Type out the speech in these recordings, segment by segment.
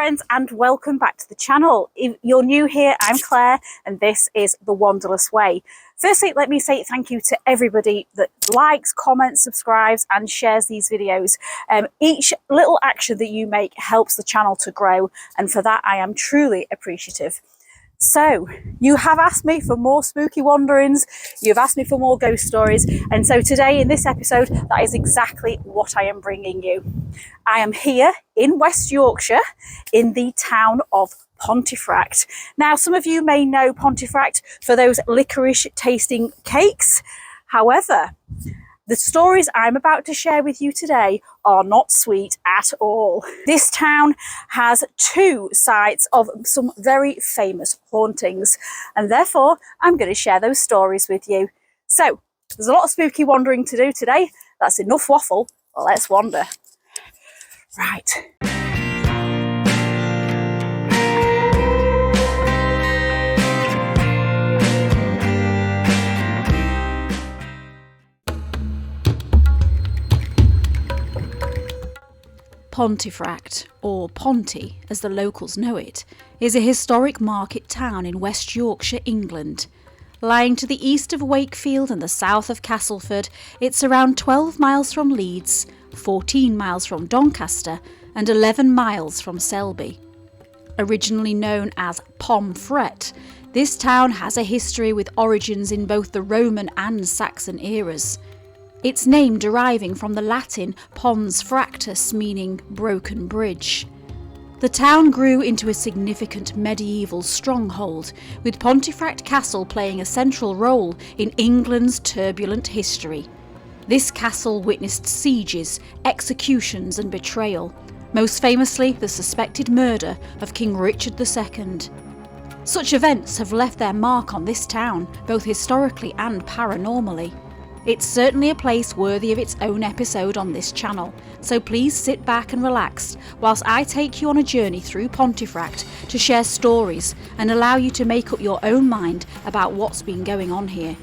friends, and welcome back to the channel. If you're new here, I'm Claire and this is The Wanderless Way. Firstly, let me say thank you to everybody that likes, comments, subscribes and shares these videos. Each little action that you make helps the channel to grow, and for that I am truly appreciative. So, you have asked me for more spooky wanderings, you've asked me for more ghost stories, and so today in this episode, that is exactly what I am bringing you. I am here in West Yorkshire, in the town of Pontefract. Now, some of you may know Pontefract for those licorice tasting cakes. However, the stories I'm about to share with you today are not sweet at all. This town has two sites of some very famous hauntings, and therefore I'm going to share those stories with you. So, there's a lot of spooky wandering to do today. That's enough waffle. Well, let's wander. Right. Pontefract, or Ponty as the locals know it, is a historic market town in West Yorkshire, England. Lying to the east of Wakefield and the south of Castleford, it's around 12 miles from Leeds, 14 miles from Doncaster and 11 miles from Selby. Originally known as Pontefract, this town has a history with origins in both the Roman and Saxon eras. Its name deriving from the Latin pons fractus, meaning broken bridge. The town grew into a significant medieval stronghold, with Pontefract Castle playing a central role in England's turbulent history. This castle witnessed sieges, executions and betrayal, most famously the suspected murder of King Richard II. Such events have left their mark on this town, both historically and paranormally. It's certainly a place worthy of its own episode on this channel, so please sit back and relax whilst I take you on a journey through Pontefract to share stories and allow you to make up your own mind about what's been going on here.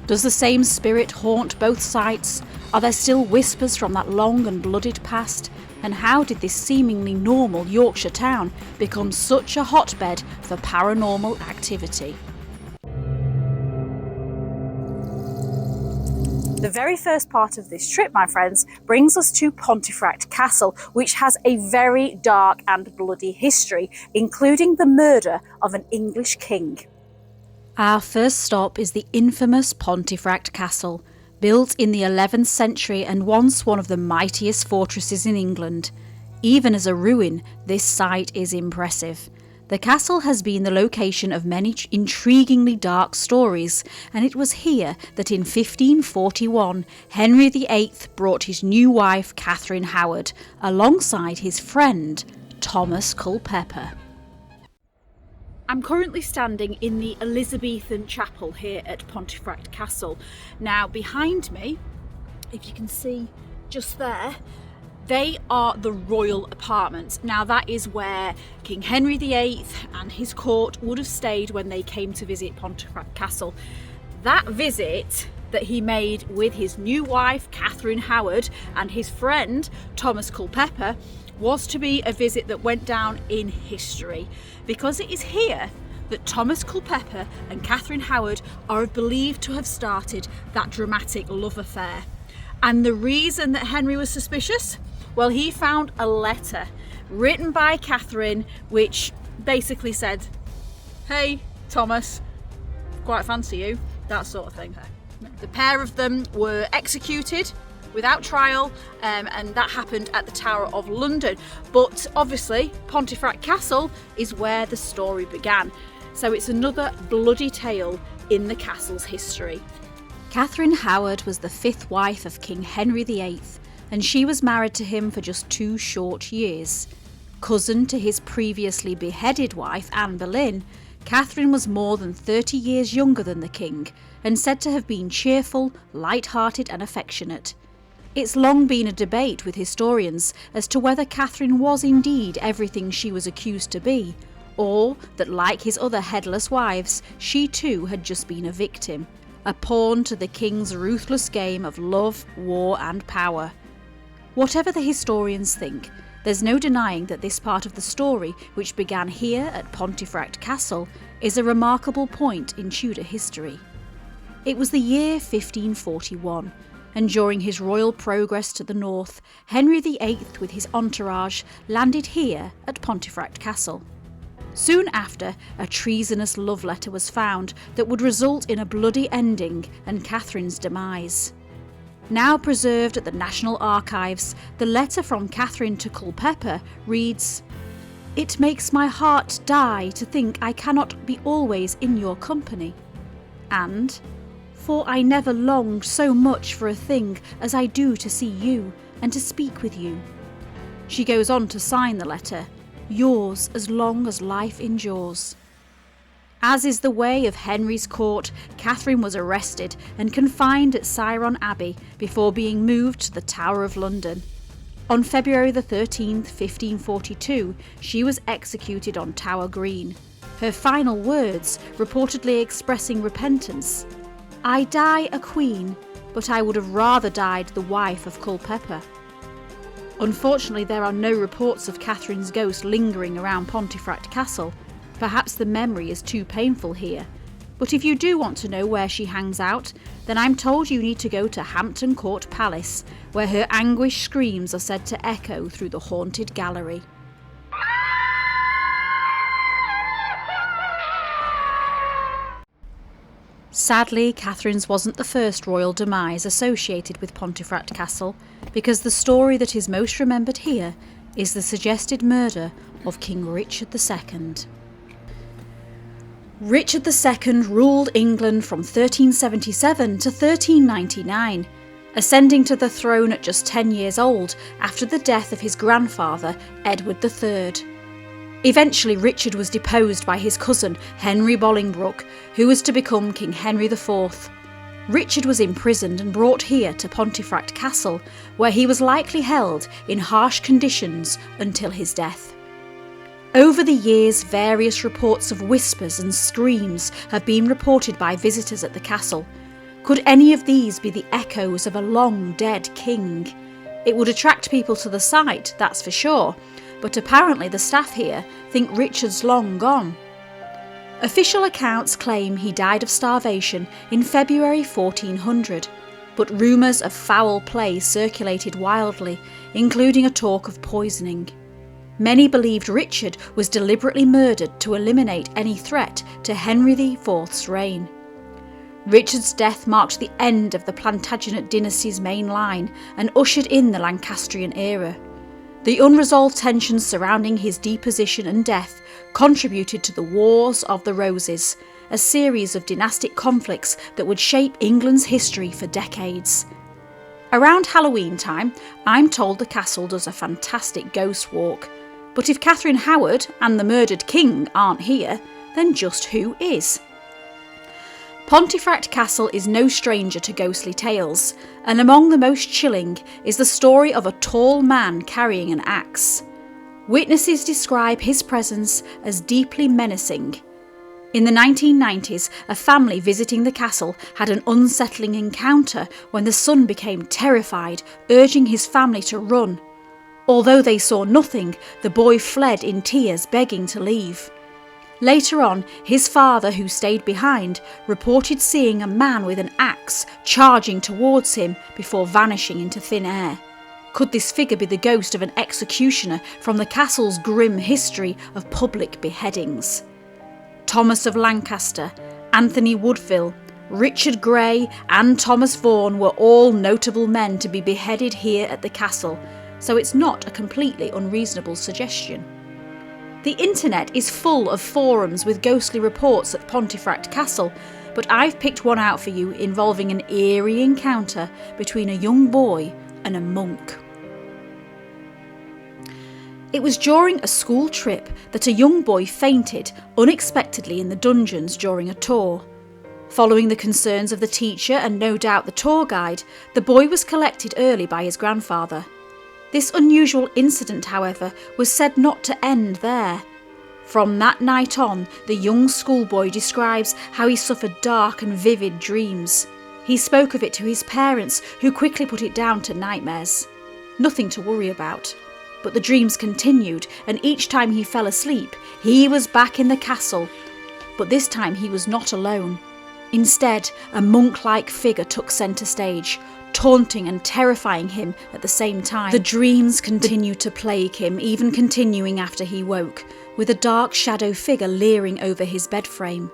Does the same spirit haunt both sites? Are there still whispers from that long and blooded past? And how did this seemingly normal Yorkshire town become such a hotbed for paranormal activity? The very first part of this trip, my friends, brings us to Pontefract Castle, which has a very dark and bloody history, including the murder of an English king. Our first stop is the infamous Pontefract Castle, built in the 11th century and once one of the mightiest fortresses in England. Even as a ruin, this site is impressive. The castle has been the location of many intriguingly dark stories, and it was here that in 1541 Henry VIII brought his new wife Catherine Howard alongside his friend Thomas Culpeper. I'm currently standing in the Elizabethan chapel here at Pontefract Castle. Now behind me, if you can see just there, they are the royal apartments. Now that is where King Henry VIII and his court would have stayed when they came to visit Pontefract Castle. That visit that he made with his new wife Catherine Howard and his friend Thomas Culpeper was to be a visit that went down in history, because it is here that Thomas Culpeper and Catherine Howard are believed to have started that dramatic love affair. And the reason that Henry was suspicious? Well, he found a letter written by Catherine which basically said, "Hey, Thomas, quite fancy you," that sort of thing. The pair of them were executed without trial, and that happened at the Tower of London. But obviously, Pontefract Castle is where the story began. So it's another bloody tale in the castle's history. Catherine Howard was the fifth wife of King Henry VIII, and she was married to him for just 2 short years. Cousin to his previously beheaded wife, Anne Boleyn, Catherine was more than 30 years younger than the king, and said to have been cheerful, light-hearted and affectionate. It's long been a debate with historians as to whether Catherine was indeed everything she was accused to be, or that, like his other headless wives, she too had just been a victim, a pawn to the king's ruthless game of love, war and power. Whatever the historians think, there's no denying that this part of the story, which began here at Pontefract Castle, is a remarkable point in Tudor history. It was the year 1541, and during his royal progress to the north, Henry VIII with his entourage landed here at Pontefract Castle. Soon after, a treasonous love letter was found that would result in a bloody ending and Catherine's demise. Now preserved at the National Archives, the letter from Catherine to Culpeper reads, "It makes my heart die to think I cannot be always in your company," and "For I never longed so much for a thing as I do to see you and to speak with you." She goes on to sign the letter, "Yours as long as life endures." As is the way of Henry's court, Catherine was arrested and confined at Ciron Abbey before being moved to the Tower of London. On February the 13th, 1542, she was executed on Tower Green. Her final words, reportedly expressing repentance, "I die a queen, but I would have rather died the wife of Culpeper." Unfortunately, there are no reports of Catherine's ghost lingering around Pontefract Castle. Perhaps the memory is too painful here. But if you do want to know where she hangs out, then I'm told you need to go to Hampton Court Palace, where her anguished screams are said to echo through the haunted gallery. Sadly, Catherine's wasn't the first royal demise associated with Pontefract Castle, because the story that is most remembered here is the suggested murder of King Richard II. Richard II ruled England from 1377 to 1399, ascending to the throne at just 10 years old after the death of his grandfather, Edward III. Eventually, Richard was deposed by his cousin, Henry Bolingbroke, who was to become King Henry IV. Richard was imprisoned and brought here to Pontefract Castle, where he was likely held in harsh conditions until his death. Over the years, various reports of whispers and screams have been reported by visitors at the castle. Could any of these be the echoes of a long-dead king? It would attract people to the site, that's for sure, but apparently the staff here think Richard's long gone. Official accounts claim he died of starvation in February 1400, but rumours of foul play circulated wildly, including a talk of poisoning. Many believed Richard was deliberately murdered to eliminate any threat to Henry IV's reign. Richard's death marked the end of the Plantagenet dynasty's main line and ushered in the Lancastrian era. The unresolved tensions surrounding his deposition and death contributed to the Wars of the Roses, a series of dynastic conflicts that would shape England's history for decades. Around Halloween time, I'm told the castle does a fantastic ghost walk. But if Catherine Howard and the murdered king aren't here, then just who is? Pontefract Castle is no stranger to ghostly tales, and among the most chilling is the story of a tall man carrying an axe. Witnesses describe his presence as deeply menacing. In the 1990s, a family visiting the castle had an unsettling encounter when the son became terrified, urging his family to run. Although they saw nothing, the boy fled in tears, begging to leave. Later on, his father, who stayed behind, reported seeing a man with an axe charging towards him before vanishing into thin air. Could this figure be the ghost of an executioner from the castle's grim history of public beheadings? Thomas of Lancaster, Anthony Woodville, Richard Grey and Thomas Vaughan were all notable men to be beheaded here at the castle, so it's not a completely unreasonable suggestion. The internet is full of forums with ghostly reports at Pontefract Castle, but I've picked one out for you involving an eerie encounter between a young boy and a monk. It was during a school trip that a young boy fainted unexpectedly in the dungeons during a tour. Following the concerns of the teacher and no doubt the tour guide, the boy was collected early by his grandfather. This unusual incident, however, was said not to end there. From that night on, the young schoolboy describes how he suffered dark and vivid dreams. He spoke of it to his parents, who quickly put it down to nightmares. Nothing to worry about. But the dreams continued, and each time he fell asleep, he was back in the castle. But this time he was not alone. Instead, a monk-like figure took centre stage, taunting and terrifying him at the same time. The dreams continued to plague him, even continuing after he woke, with a dark shadow figure leering over his bed frame.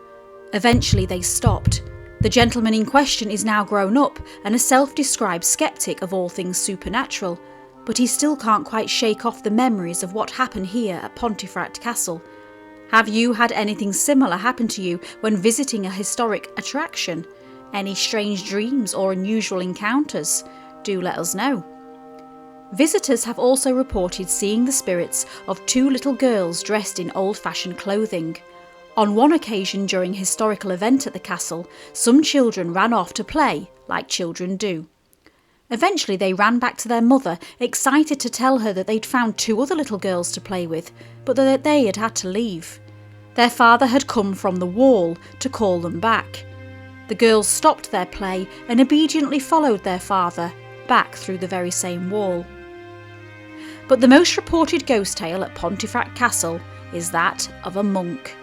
Eventually they stopped. The gentleman in question is now grown up and a self-described skeptic of all things supernatural, but he still can't quite shake off the memories of what happened here at Pontefract Castle. Have you had anything similar happen to you when visiting a historic attraction? Any strange dreams or unusual encounters? Do let us know. Visitors have also reported seeing the spirits of 2 little girls dressed in old-fashioned clothing. On one occasion during a historical event at the castle, some children ran off to play, like children do. Eventually they ran back to their mother, excited to tell her that they'd found 2 other little girls to play with, but that they had to leave. Their father had come from the wall to call them back. The girls stopped their play and obediently followed their father back through the very same wall. But the most reported ghost tale at Pontefract Castle is that of a monk.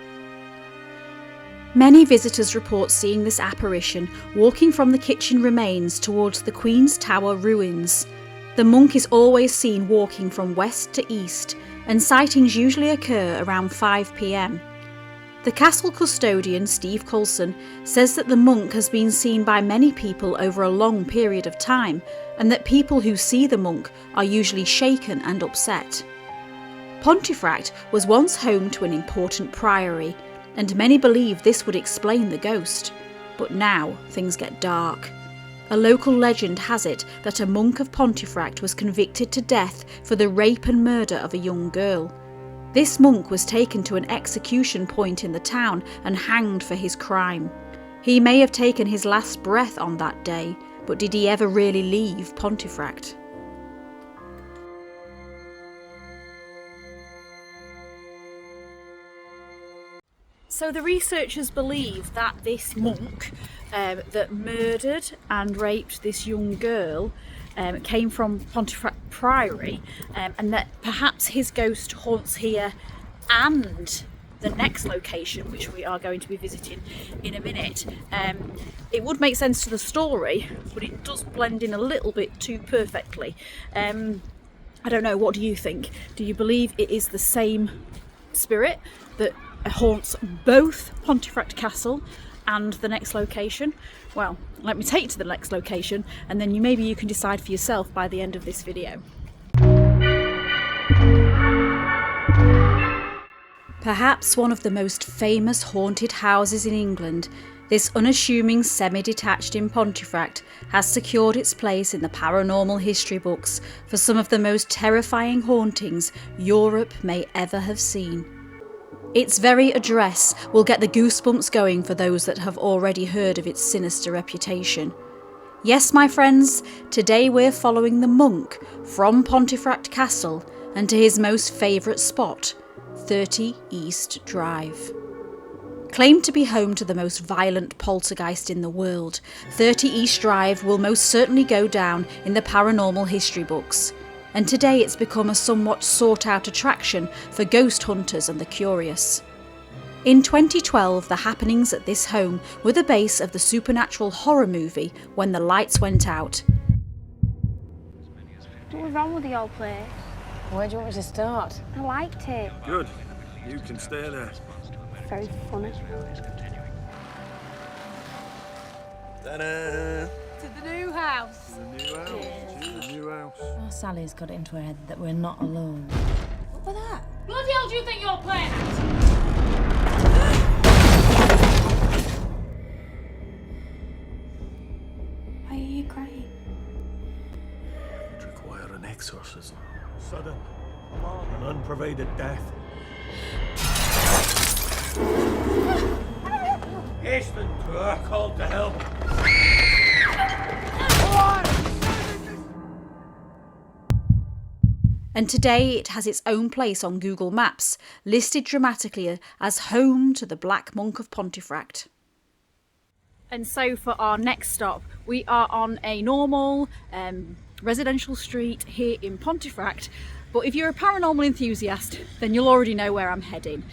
Many visitors report seeing this apparition walking from the kitchen remains towards the Queen's Tower ruins. The monk is always seen walking from west to east, and sightings usually occur around 5 p.m. The castle custodian, Steve Coulson, says that the monk has been seen by many people over a long period of time, and that people who see the monk are usually shaken and upset. Pontefract was once home to an important priory, and many believe this would explain the ghost. But now things get dark. A local legend has it that a monk of Pontefract was convicted to death for the rape and murder of a young girl. This monk was taken to an execution point in the town and hanged for his crime. He may have taken his last breath on that day, but did he ever really leave Pontefract? So the researchers believe that this monk that murdered and raped this young girl came from Pontefract Priory, and that perhaps his ghost haunts here and the next location, which we are going to be visiting in a minute. It would make sense to the story, but it does blend in a little bit too perfectly. I don't know, what do you think? Do you believe it is the same spirit that haunts both Pontefract Castle and the next location? Well, let me take you to the next location, and then maybe you can decide for yourself by the end of this video. Perhaps one of the most famous haunted houses in England, this unassuming semi-detached in Pontefract has secured its place in the paranormal history books for some of the most terrifying hauntings Europe may ever have seen. Its very address will get the goosebumps going for those that have already heard of its sinister reputation. Yes, my friends, today we're following the monk from Pontefract Castle and to his most favourite spot, 30 East Drive. Claimed to be home to the most violent poltergeist in the world, 30 East Drive will most certainly go down in the paranormal history books. And today it's become a somewhat sought-out attraction for ghost hunters and the curious. In 2012, the happenings at this home were the base of the supernatural horror movie When the Lights Went Out. What was wrong with the old place? Where do you want me to start? I liked it. Good. You can stay there. Very funny. Ta-da! To the new house. The new house. The new house. Oh, Sally's got it into her head that we're not alone. What was that? Bloody hell do you think you're playing at? Why are you crying? Would require an exorcism. Sudden and unprovoked death. Hasten to our call to help. And today it has its own place on Google Maps, listed dramatically as home to the Black Monk of Pontefract. And so for our next stop, we are on a normal residential street here in Pontefract, But if you're a paranormal enthusiast, then you'll already know where I'm heading.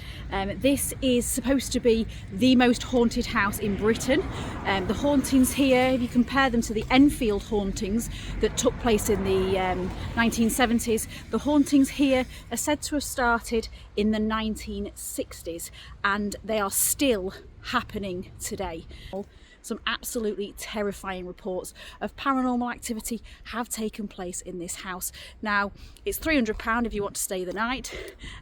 This is supposed to be the most haunted house in Britain. The hauntings here, if you compare them to the Enfield hauntings that took place in the 1970s, the hauntings here are said to have started in the 1960s, and they are still happening today. Some absolutely terrifying reports of paranormal activity have taken place in this house. Now, it's £300 if you want to stay the night.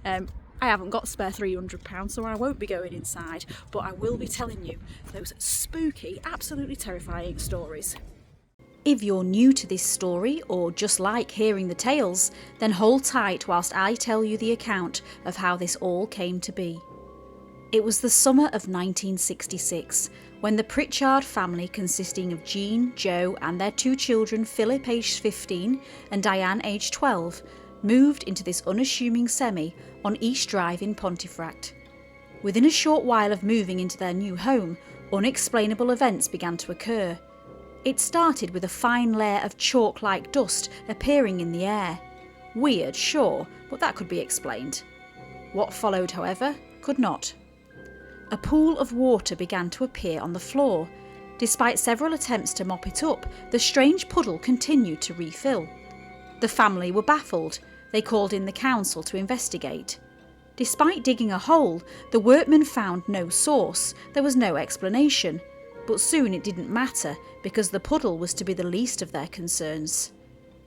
I haven't got spare £300, so I won't be going inside, but I will be telling you those spooky, absolutely terrifying stories. If you're new to this story or just like hearing the tales, then hold tight whilst I tell you the account of how this all came to be. It was the summer of 1966 when the Pritchard family, consisting of Jean, Joe and their 2 children, Philip aged 15 and Diane aged 12, moved into this unassuming semi on East Drive in Pontefract. Within a short while of moving into their new home, unexplainable events began to occur. It started with a fine layer of chalk-like dust appearing in the air. Weird, sure, but that could be explained. What followed, however, could not. A pool of water began to appear on the floor. Despite several attempts to mop it up, the strange puddle continued to refill. The family were baffled. They called in the council to investigate. Despite digging a hole, the workmen found no source. There was no explanation. But soon it didn't matter, because the puddle was to be the least of their concerns.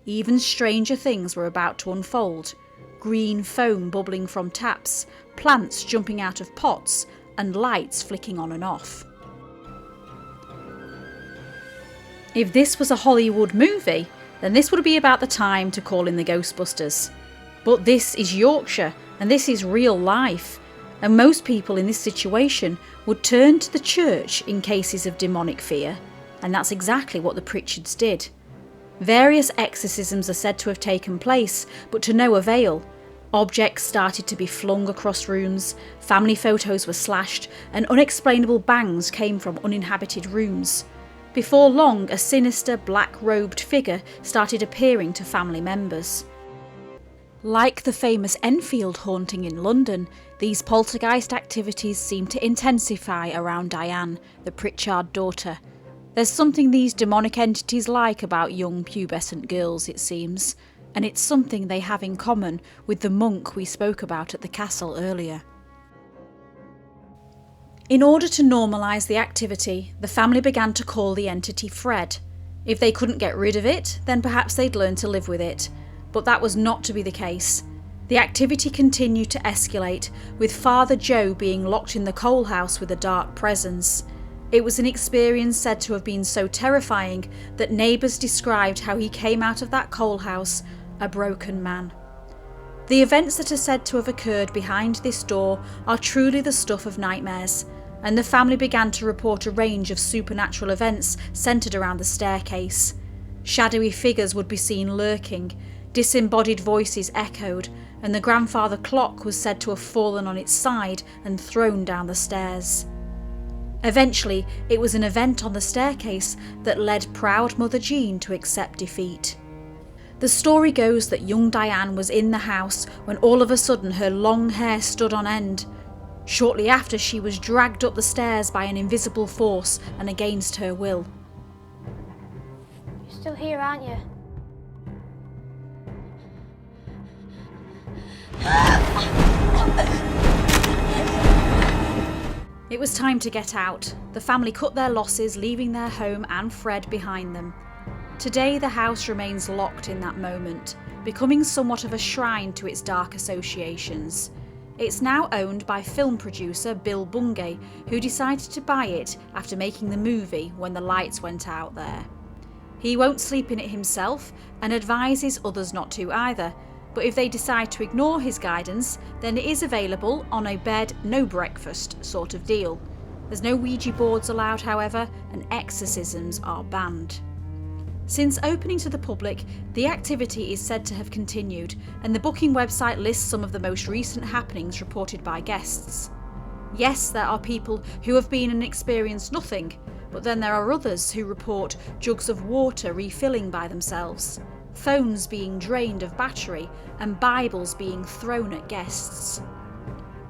Even stranger things were about to unfold. Green foam bubbling from taps, plants jumping out of pots, and lights flicking on and off. If this was a Hollywood movie, then this would be about the time to call in the Ghostbusters. But this is Yorkshire, and this is real life, and most people in this situation would turn to the church in cases of demonic fear, and that's exactly what the Pritchards did. Various exorcisms are said to have taken place, but to no avail. Objects started to be flung across rooms, family photos were slashed, and unexplainable bangs came from uninhabited rooms. Before long, a sinister, black-robed figure started appearing to family members. Like the famous Enfield haunting in London, these poltergeist activities seem to intensify around Diane, the Pritchard daughter. There's something these demonic entities like about young pubescent girls, it seems, and it's something they have in common with the monk we spoke about at the castle earlier. In order to normalise the activity, the family began to call the entity Fred. If they couldn't get rid of it, then perhaps they'd learn to live with it. But that was not to be the case. The activity continued to escalate, with Father Joe being locked in the coal house with a dark presence. It was an experience said to have been so terrifying that neighbours described how he came out of that coal house a broken man. The events that are said to have occurred behind this door are truly the stuff of nightmares, and the family began to report a range of supernatural events centred around the staircase. Shadowy figures would be seen lurking, disembodied voices echoed, and the grandfather clock was said to have fallen on its side and thrown down the stairs. Eventually, it was an event on the staircase that led proud Mother Jean to accept defeat. The story goes that young Diane was in the house when all of a sudden her long hair stood on end. Shortly after, she was dragged up the stairs by an invisible force and against her will. You're still here, aren't you? It was time to get out. The family cut their losses, leaving their home and Fred behind them. Today the house remains locked in that moment, becoming somewhat of a shrine to its dark associations. It's now owned by film producer Bill Bungay, who decided to buy it after making the movie when the lights went out there. He won't sleep in it himself and advises others not to either, but if they decide to ignore his guidance, then it is available on a bed, no breakfast sort of deal. There's no Ouija boards allowed, however, and exorcisms are banned. Since opening to the public, the activity is said to have continued, and the booking website lists some of the most recent happenings reported by guests. Yes, there are people who have been and experienced nothing, but then there are others who report jugs of water refilling by themselves, phones being drained of battery, and Bibles being thrown at guests.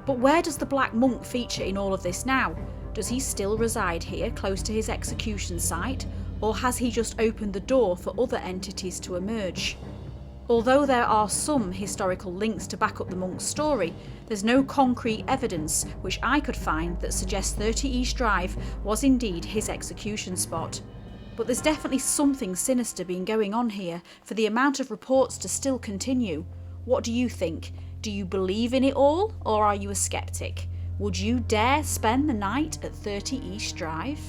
But where does the Black Monk feature in all of this now? Does he still reside here, close to his execution site, or has he just opened the door for other entities to emerge? Although there are some historical links to back up the monk's story, there's no concrete evidence which I could find that suggests 30 East Drive was indeed his execution spot. But there's definitely something sinister being going on here for the amount of reports to still continue. What do you think? Do you believe in it all, or are you a skeptic? Would you dare spend the night at 30 East Drive?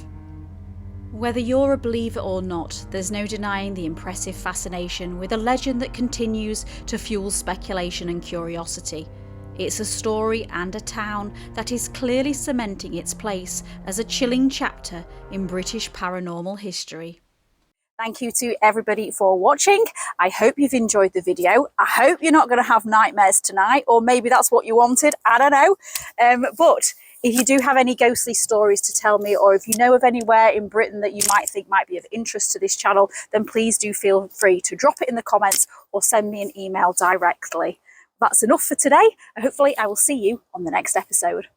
Whether you're a believer or not, there's no denying the impressive fascination with a legend that continues to fuel speculation and curiosity. It's a story and a town that is clearly cementing its place as a chilling chapter in British paranormal history. Thank you to everybody for watching. I hope you've enjoyed the video. I hope you're not going to have nightmares tonight, or maybe that's what you wanted. I don't know. But if you do have any ghostly stories to tell me, or if you know of anywhere in Britain that you might think might be of interest to this channel, then please do feel free to drop it in the comments or send me an email directly. That's enough for today. Hopefully I will see you on the next episode.